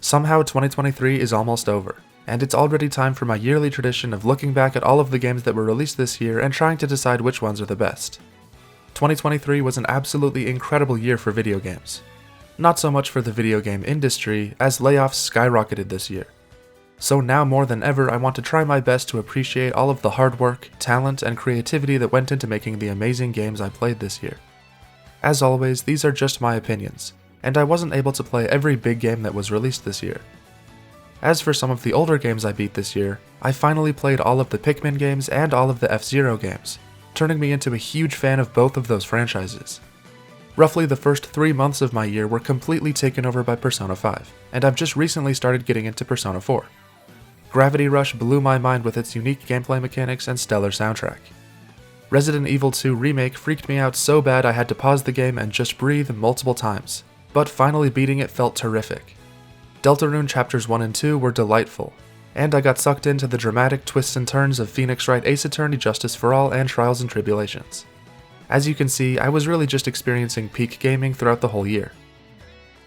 Somehow 2023 is almost over, and it's already time for my yearly tradition of looking back at all of the games that were released this year and trying to decide which ones are the best. 2023 was an absolutely incredible year for video games. Not so much for the video game industry, as layoffs skyrocketed this year. So now more than ever, I want to try my best to appreciate all of the hard work, talent, and creativity that went into making the amazing games I played this year. As always, these are just my opinions, and I wasn't able to play every big game that was released this year. As for some of the older games I beat this year, I finally played all of the Pikmin games and all of the F-Zero games, turning me into a huge fan of both of those franchises. Roughly the first 3 months of my year were completely taken over by Persona 5, and I've just recently started getting into Persona 4. Gravity Rush blew my mind with its unique gameplay mechanics and stellar soundtrack. Resident Evil 2 Remake freaked me out so bad I had to pause the game and just breathe multiple times, but finally beating it felt terrific. Deltarune Chapters 1 and 2 were delightful, and I got sucked into the dramatic twists and turns of Phoenix Wright Ace Attorney Justice for All and Trials and Tribulations. As you can see, I was really just experiencing peak gaming throughout the whole year.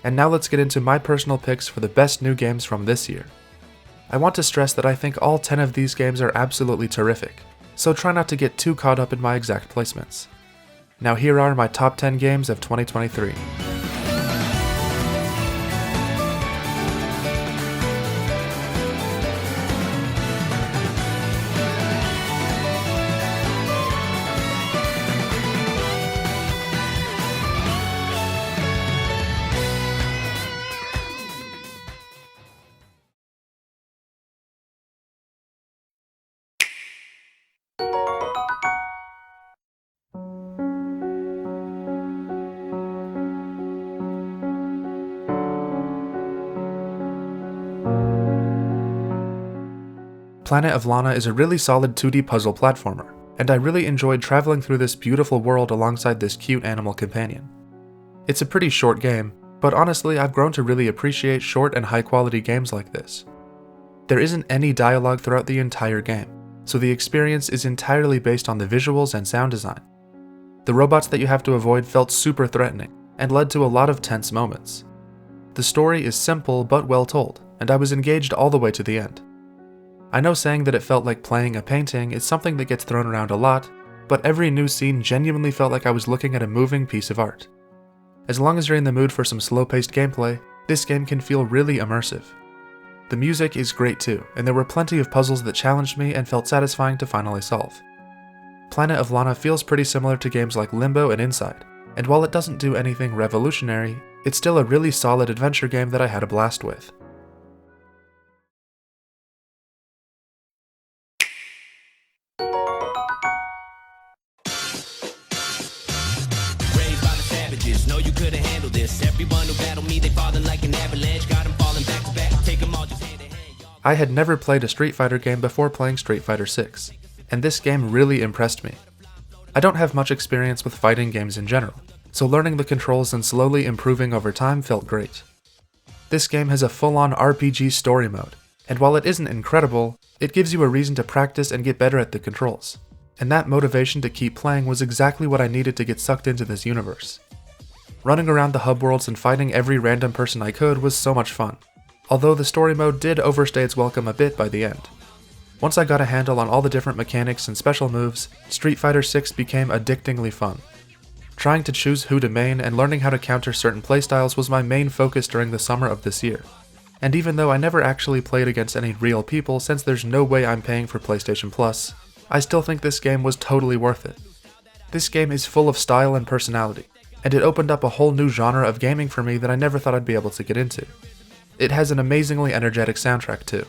And now let's get into my personal picks for the best new games from this year. I want to stress that I think all 10 of these games are absolutely terrific, so try not to get too caught up in my exact placements. Now here are my top 10 games of 2023. Planet of Lana is a really solid 2D puzzle platformer, and I really enjoyed traveling through this beautiful world alongside this cute animal companion. It's a pretty short game, but honestly I've grown to really appreciate short and high quality games like this. There isn't any dialogue throughout the entire game, so the experience is entirely based on the visuals and sound design. The robots that you have to avoid felt super threatening, and led to a lot of tense moments. The story is simple but well told, and I was engaged all the way to the end. I know saying that it felt like playing a painting is something that gets thrown around a lot, but every new scene genuinely felt like I was looking at a moving piece of art. As long as you're in the mood for some slow-paced gameplay, this game can feel really immersive. The music is great too, and there were plenty of puzzles that challenged me and felt satisfying to finally solve. Planet of Lana feels pretty similar to games like Limbo and Inside, and while it doesn't do anything revolutionary, it's still a really solid adventure game that I had a blast with. I had never played a Street Fighter game before playing Street Fighter 6, and this game really impressed me. I don't have much experience with fighting games in general, so learning the controls and slowly improving over time felt great. This game has a full-on RPG story mode, and while it isn't incredible, it gives you a reason to practice and get better at the controls, and that motivation to keep playing was exactly what I needed to get sucked into this universe. Running around the hub worlds and fighting every random person I could was so much fun, although the story mode did overstay its welcome a bit by the end. Once I got a handle on all the different mechanics and special moves, Street Fighter 6 became addictingly fun. Trying to choose who to main and learning how to counter certain playstyles was my main focus during the summer of this year. And even though I never actually played against any real people since there's no way I'm paying for PlayStation Plus, I still think this game was totally worth it. This game is full of style and personality, and it opened up a whole new genre of gaming for me that I never thought I'd be able to get into. It has an amazingly energetic soundtrack too.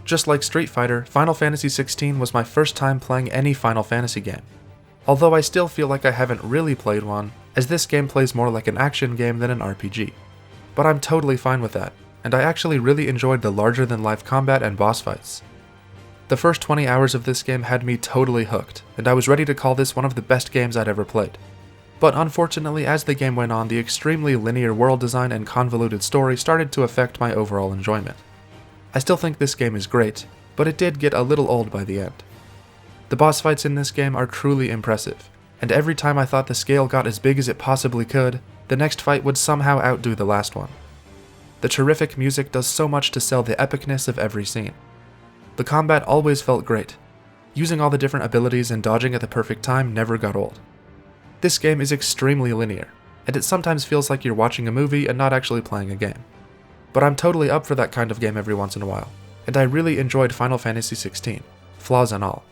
Just like Street Fighter, Final Fantasy XVI was my first time playing any Final Fantasy game. Although I still feel like I haven't really played one, as this game plays more like an action game than an RPG. But I'm totally fine with that, and I actually really enjoyed the larger-than-life combat and boss fights. The first 20 hours of this game had me totally hooked, and I was ready to call this one of the best games I'd ever played. But unfortunately, as the game went on, the extremely linear world design and convoluted story started to affect my overall enjoyment. I still think this game is great, but it did get a little old by the end. The boss fights in this game are truly impressive, and every time I thought the scale got as big as it possibly could, the next fight would somehow outdo the last one. The terrific music does so much to sell the epicness of every scene. The combat always felt great. Using all the different abilities and dodging at the perfect time never got old. This game is extremely linear, and it sometimes feels like you're watching a movie and not actually playing a game. But I'm totally up for that kind of game every once in a while, and I really enjoyed Final Fantasy XVI, flaws and all.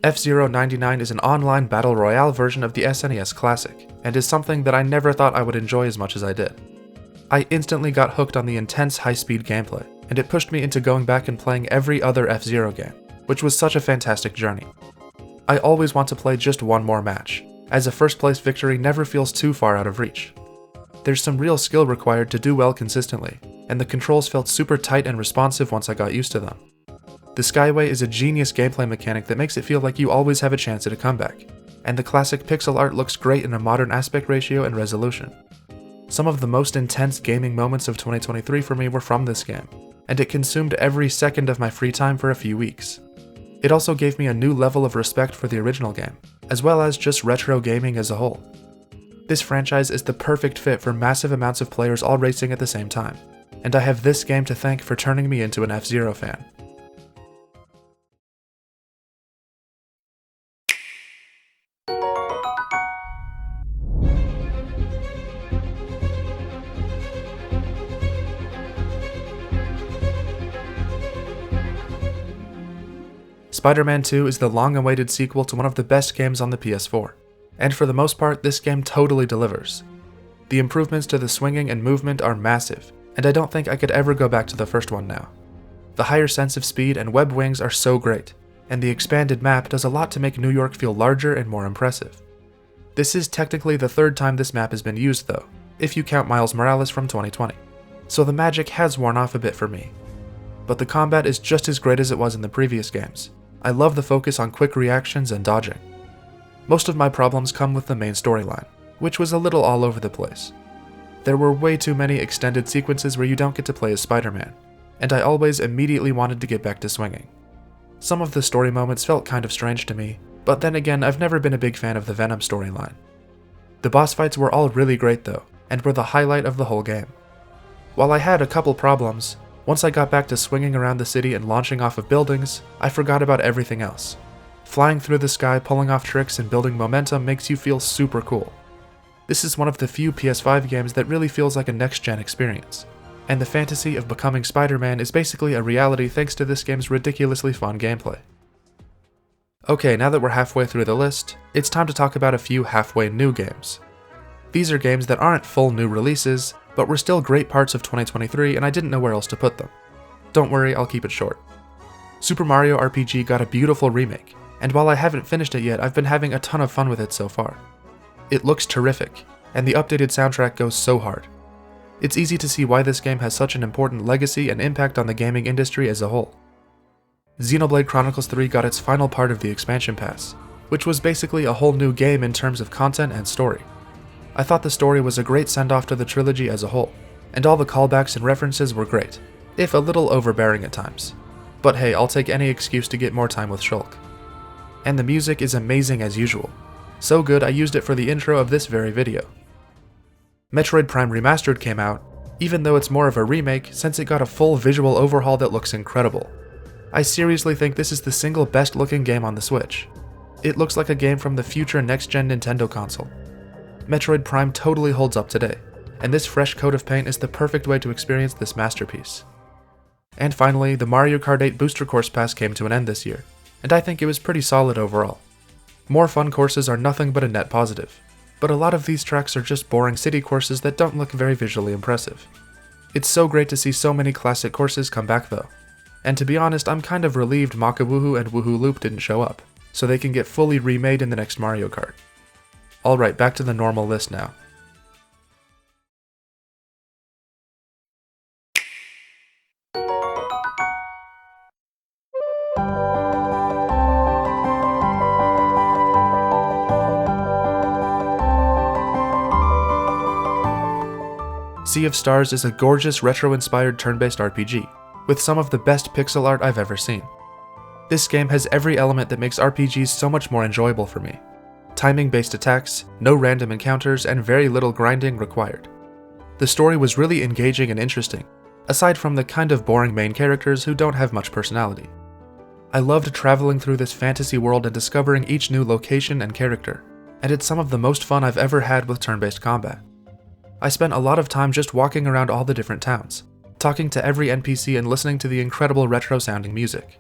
F-Zero 99 is an online battle royale version of the SNES Classic, and is something that I never thought I would enjoy as much as I did. I instantly got hooked on the intense high-speed gameplay, and it pushed me into going back and playing every other F-Zero game, which was such a fantastic journey. I always want to play just one more match, as a first-place victory never feels too far out of reach. There's some real skill required to do well consistently, and the controls felt super tight and responsive once I got used to them. The Skyway is a genius gameplay mechanic that makes it feel like you always have a chance at a comeback, and the classic pixel art looks great in a modern aspect ratio and resolution. Some of the most intense gaming moments of 2023 for me were from this game, and it consumed every second of my free time for a few weeks. It also gave me a new level of respect for the original game, as well as just retro gaming as a whole. This franchise is the perfect fit for massive amounts of players all racing at the same time, and I have this game to thank for turning me into an F-Zero fan. Spider-Man 2 is the long-awaited sequel to one of the best games on the PS4, and for the most part, this game totally delivers. The improvements to the swinging and movement are massive, and I don't think I could ever go back to the first one now. The higher sense of speed and web wings are so great, and the expanded map does a lot to make New York feel larger and more impressive. This is technically the third time this map has been used though, if you count Miles Morales from 2020, so the magic has worn off a bit for me. But the combat is just as great as it was in the previous games. I love the focus on quick reactions and dodging. Most of my problems come with the main storyline, which was a little all over the place. There were way too many extended sequences where you don't get to play as Spider-Man, and I always immediately wanted to get back to swinging. Some of the story moments felt kind of strange to me, but then again, I've never been a big fan of the Venom storyline. The boss fights were all really great though, and were the highlight of the whole game. While I had a couple problems, once I got back to swinging around the city and launching off of buildings, I forgot about everything else. Flying through the sky, pulling off tricks, and building momentum makes you feel super cool. This is one of the few PS5 games that really feels like a next-gen experience, and the fantasy of becoming Spider-Man is basically a reality thanks to this game's ridiculously fun gameplay. Okay, now that we're halfway through the list, it's time to talk about a few halfway new games. These are games that aren't full new releases, but were still great parts of 2023 and I didn't know where else to put them. Don't worry, I'll keep it short. Super Mario RPG got a beautiful remake, and while I haven't finished it yet, I've been having a ton of fun with it so far. It looks terrific, and the updated soundtrack goes so hard. It's easy to see why this game has such an important legacy and impact on the gaming industry as a whole. Xenoblade Chronicles 3 got its final part of the expansion pass, which was basically a whole new game in terms of content and story. I thought the story was a great send-off to the trilogy as a whole, and all the callbacks and references were great, if a little overbearing at times. But hey, I'll take any excuse to get more time with Shulk. And the music is amazing as usual. So good I used it for the intro of this very video. Metroid Prime Remastered came out, even though it's more of a remake since it got a full visual overhaul that looks incredible. I seriously think this is the single best looking game on the Switch. It looks like a game from the future next-gen Nintendo console. Metroid Prime totally holds up today, and this fresh coat of paint is the perfect way to experience this masterpiece. And finally, the Mario Kart 8 Booster Course Pass came to an end this year, and I think it was pretty solid overall. More fun courses are nothing but a net positive, but a lot of these tracks are just boring city courses that don't look very visually impressive. It's so great to see so many classic courses come back though, and to be honest, I'm kind of relieved Maka Woohoo and Woohoo Loop didn't show up, so they can get fully remade in the next Mario Kart. Alright, back to the normal list now. Sea of Stars is a gorgeous retro-inspired turn-based RPG, with some of the best pixel art I've ever seen. This game has every element that makes RPGs so much more enjoyable for me. Timing-based attacks, no random encounters, and very little grinding required. The story was really engaging and interesting, aside from the kind of boring main characters who don't have much personality. I loved traveling through this fantasy world and discovering each new location and character, and it's some of the most fun I've ever had with turn-based combat. I spent a lot of time just walking around all the different towns, talking to every NPC and listening to the incredible retro-sounding music.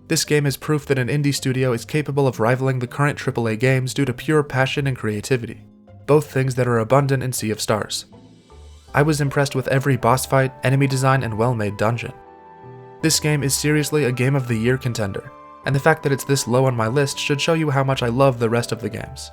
This game is proof that an indie studio is capable of rivaling the current AAA games due to pure passion and creativity, both things that are abundant in Sea of Stars. I was impressed with every boss fight, enemy design, and well-made dungeon. This game is seriously a Game of the Year contender, and the fact that it's this low on my list should show you how much I love the rest of the games.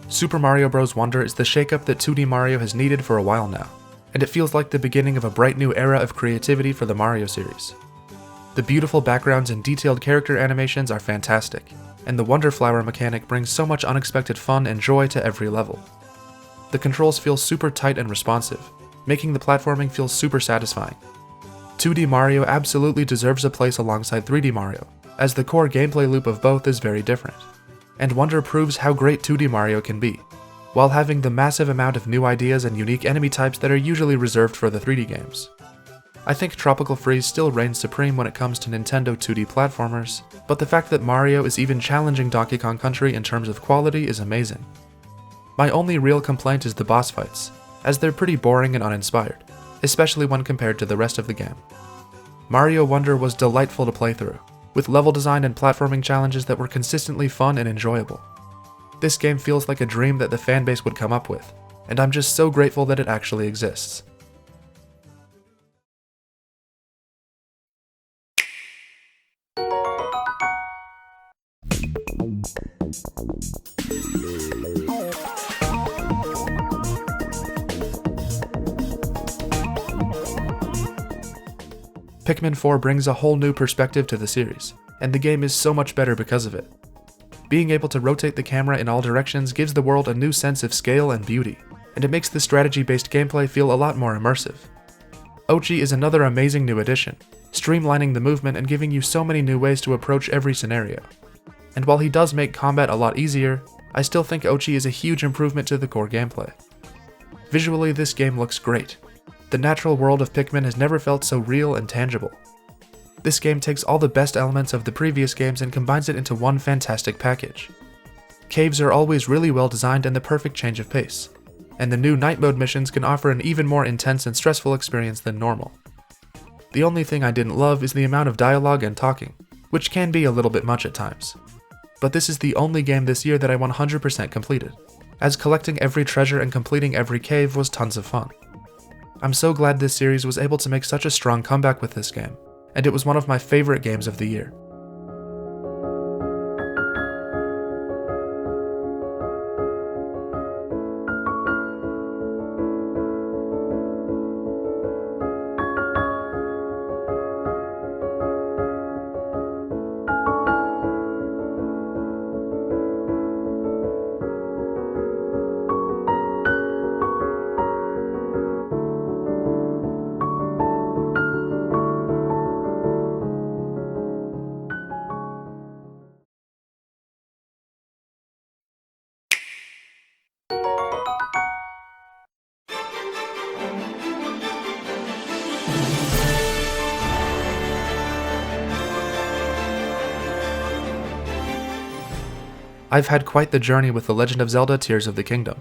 Super Mario Bros. Wonder is the shakeup that 2D Mario has needed for a while now, and it feels like the beginning of a bright new era of creativity for the Mario series. The beautiful backgrounds and detailed character animations are fantastic, and the Wonder Flower mechanic brings so much unexpected fun and joy to every level. The controls feel super tight and responsive, making the platforming feel super satisfying. 2D Mario absolutely deserves a place alongside 3D Mario, as the core gameplay loop of both is very different. And Wonder proves how great 2D Mario can be, while having the massive amount of new ideas and unique enemy types that are usually reserved for the 3D games. I think Tropical Freeze still reigns supreme when it comes to Nintendo 2D platformers, but the fact that Mario is even challenging Donkey Kong Country in terms of quality is amazing. My only real complaint is the boss fights, as they're pretty boring and uninspired, especially when compared to the rest of the game. Mario Wonder was delightful to play through, with level design and platforming challenges that were consistently fun and enjoyable. This game feels like a dream that the fanbase would come up with, and I'm just so grateful that it actually exists. Pikmin 4 brings a whole new perspective to the series, and the game is so much better because of it. Being able to rotate the camera in all directions gives the world a new sense of scale and beauty, and it makes the strategy-based gameplay feel a lot more immersive. Oatchi is another amazing new addition, streamlining the movement and giving you so many new ways to approach every scenario. And while he does make combat a lot easier, I still think Oatchi is a huge improvement to the core gameplay. Visually, this game looks great. The natural world of Pikmin has never felt so real and tangible. This game takes all the best elements of the previous games and combines it into one fantastic package. Caves are always really well designed and the perfect change of pace, and the new night mode missions can offer an even more intense and stressful experience than normal. The only thing I didn't love is the amount of dialogue and talking, which can be a little bit much at times. But this is the only game this year that I 100% completed, as collecting every treasure and completing every cave was tons of fun. I'm so glad this series was able to make such a strong comeback with this game, and it was one of my favorite games of the year. I've had quite the journey with The Legend of Zelda: Tears of the Kingdom.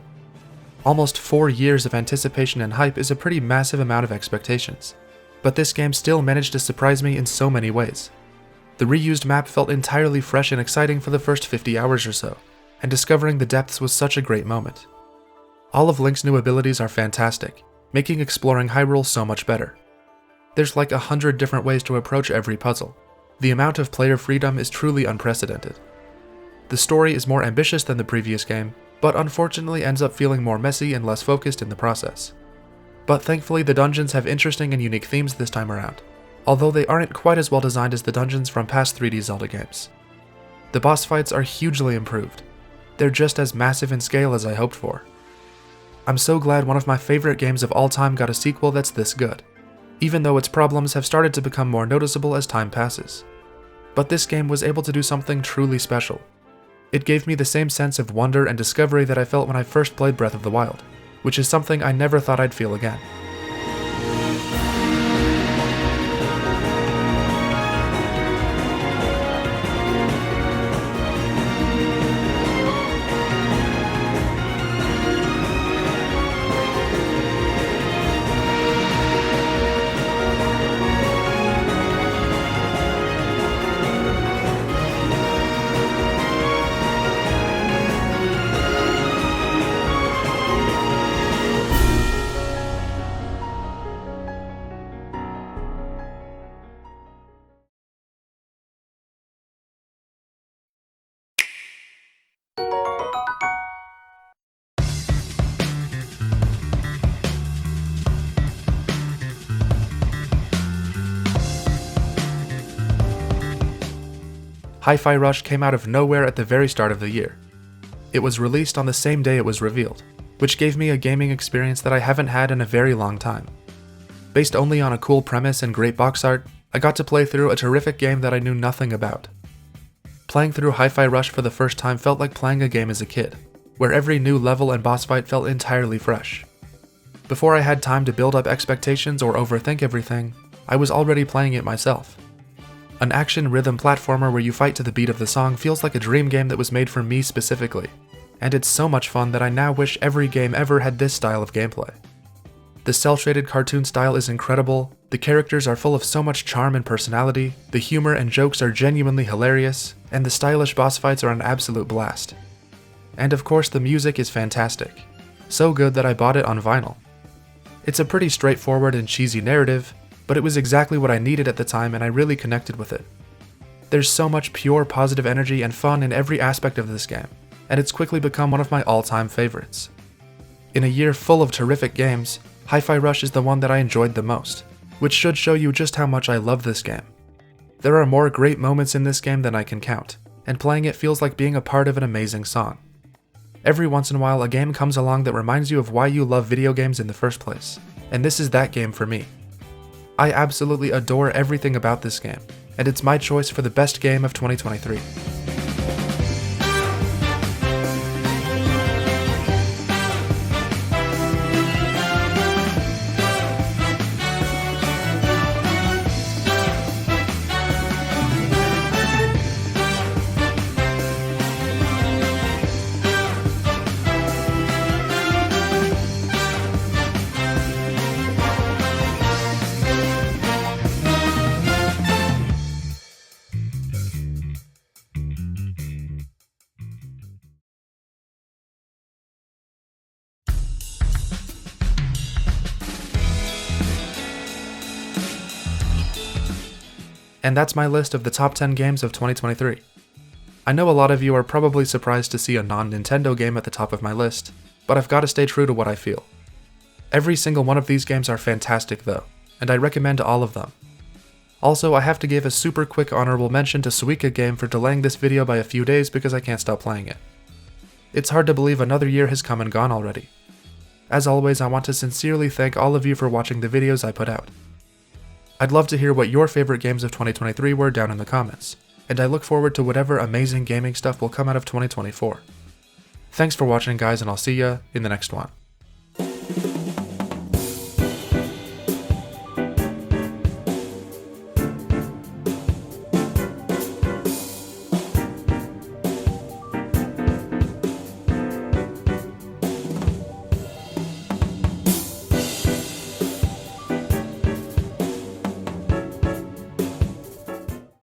Almost 4 years of anticipation and hype is a pretty massive amount of expectations, but this game still managed to surprise me in so many ways. The reused map felt entirely fresh and exciting for the first 50 hours or so, and discovering the depths was such a great moment. All of Link's new abilities are fantastic, making exploring Hyrule so much better. There's like 100 different ways to approach every puzzle. The amount of player freedom is truly unprecedented. The story is more ambitious than the previous game, but unfortunately ends up feeling more messy and less focused in the process. But thankfully the dungeons have interesting and unique themes this time around, although they aren't quite as well designed as the dungeons from past 3D Zelda games. The boss fights are hugely improved. They're just as massive in scale as I hoped for. I'm so glad one of my favorite games of all time got a sequel that's this good, even though its problems have started to become more noticeable as time passes. But this game was able to do something truly special. It gave me the same sense of wonder and discovery that I felt when I first played Breath of the Wild, which is something I never thought I'd feel again. Hi-Fi Rush came out of nowhere at the very start of the year. It was released on the same day it was revealed, which gave me a gaming experience that I haven't had in a very long time. Based only on a cool premise and great box art, I got to play through a terrific game that I knew nothing about. Playing through Hi-Fi Rush for the first time felt like playing a game as a kid, where every new level and boss fight felt entirely fresh. Before I had time to build up expectations or overthink everything, I was already playing it myself. An action rhythm platformer where you fight to the beat of the song feels like a dream game that was made for me specifically, and it's so much fun that I now wish every game ever had this style of gameplay. The cel-shaded cartoon style is incredible, the characters are full of so much charm and personality, the humor and jokes are genuinely hilarious, and the stylish boss fights are an absolute blast. And of course the music is fantastic, so good that I bought it on vinyl. It's a pretty straightforward and cheesy narrative, but it was exactly what I needed at the time and I really connected with it. There's so much pure positive energy and fun in every aspect of this game, and it's quickly become one of my all-time favorites. In a year full of terrific games, Hi-Fi Rush is the one that I enjoyed the most, which should show you just how much I love this game. There are more great moments in this game than I can count, and playing it feels like being a part of an amazing song. Every once in a while a game comes along that reminds you of why you love video games in the first place, and this is that game for me. I absolutely adore everything about this game, and it's my choice for the best game of 2023. And that's my list of the top 10 games of 2023. I know a lot of you are probably surprised to see a non-Nintendo game at the top of my list, but I've got to stay true to what I feel. Every single one of these games are fantastic though, and I recommend all of them. Also, I have to give a super quick honorable mention to Suika Game for delaying this video by a few days because I can't stop playing it. It's hard to believe another year has come and gone already. As always, I want to sincerely thank all of you for watching the videos I put out. I'd love to hear what your favorite games of 2023 were down in the comments, and I look forward to whatever amazing gaming stuff will come out of 2024. Thanks for watching guys, and I'll see ya in the next one.